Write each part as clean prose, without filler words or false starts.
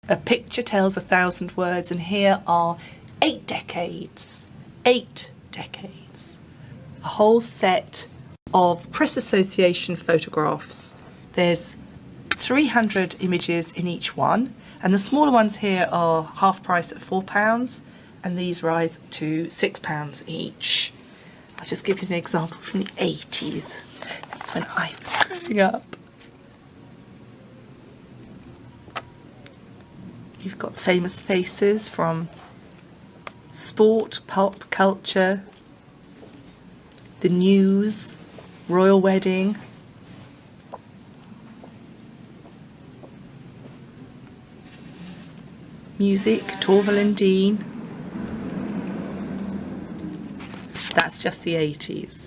A picture tells 1,000 words, and here are 8 decades. 8 decades. A whole set of press association photographs. There's 300 images in each one, and the smaller ones here are half price at £4, and these rise to £6 each. I'll just give you an example from the 80s. That's when I was growing up. You've got famous faces from sport, pop culture, the news, royal wedding. Music, Torval and Dean. That's just the 80s.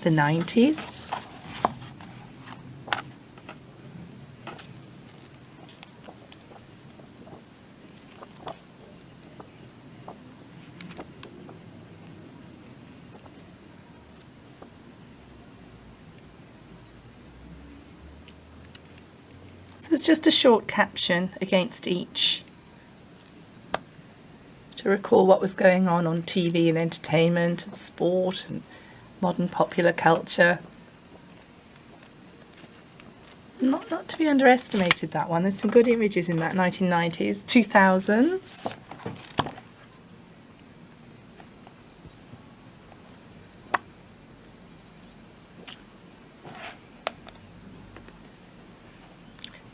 The 90s. So it's just a short caption against each to recall what was going on TV and entertainment and sport and modern popular culture. Not to be underestimated, that one. There's some good images in that 1990s, 2000s.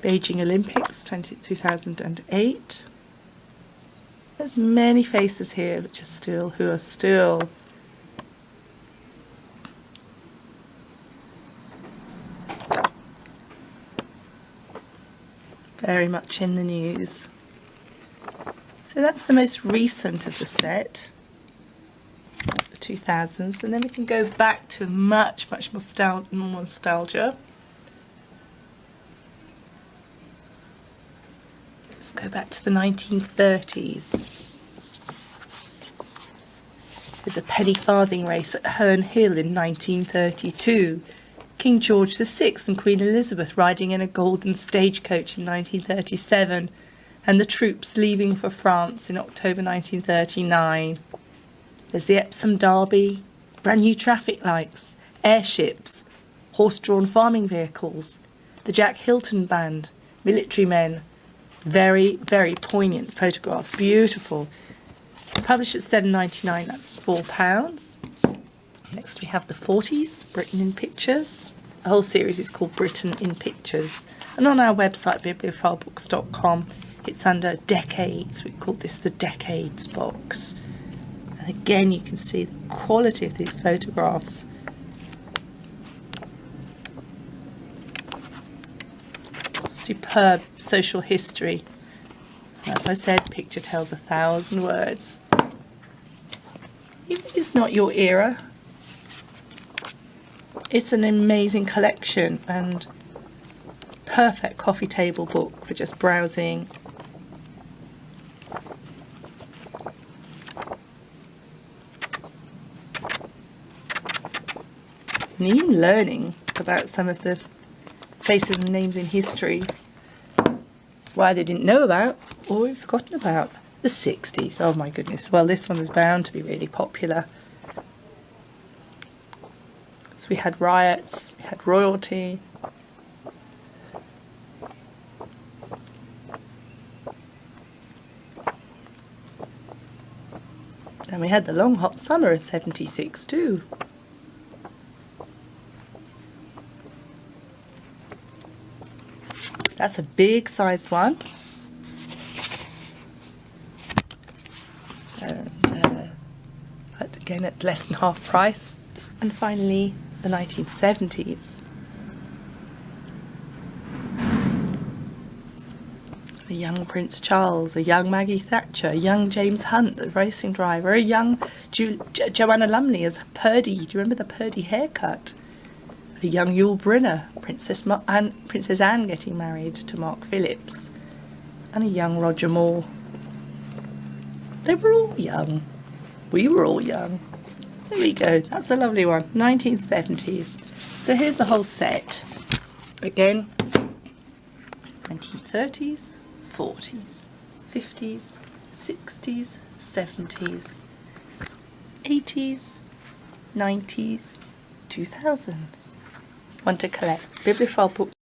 Beijing Olympics 2008. There's many faces here who are still very much in the news. So that's the most recent of the set, the 2000s, and then we can go back to much more nostalgia. Let's go back to the 1930s. There's a penny farthing race at Herne Hill in 1932. King George VI and Queen Elizabeth riding in a golden stagecoach in 1937, and the troops leaving for France in October 1939. There's the Epsom Derby, brand new traffic lights, airships, horse-drawn farming vehicles, the Jack Hilton Band, military men. Very poignant photographs, beautiful. Published at £7.99, that's £4. Next we have the 40s, Britain in Pictures. The whole series is called Britain in Pictures. And on our website, bibliophileBooks.com, it's under Decades. We call this the Decades box. And again, you can see the quality of these photographs. Superb social history. As I said, picture tells 1,000 words. Even if it's not your era, it's an amazing collection and perfect coffee table book for just browsing. And even learning about some of the faces and names in history, why they didn't know about or we've forgotten about. The 60s, oh my goodness. Well, this one was bound to be really popular. So we had riots, we had royalty. And we had the long hot summer of 76 too. That's a big sized one. And again at less than half price. And finally the 1970s. A young Prince Charles, a young Maggie Thatcher, a young James Hunt, the racing driver, a young Joanna Lumley as Purdy. Do you remember the Purdy haircut? A young Yul Brynner, Princess Anne getting married to Mark Phillips, and a young Roger Moore. They were all young. We were all young. There we go. That's a lovely one. 1970s. So here's the whole set. Again, 1930s, 40s, 50s, 60s, 70s, 80s, 90s, 2000s. One to collect. Bibliophile book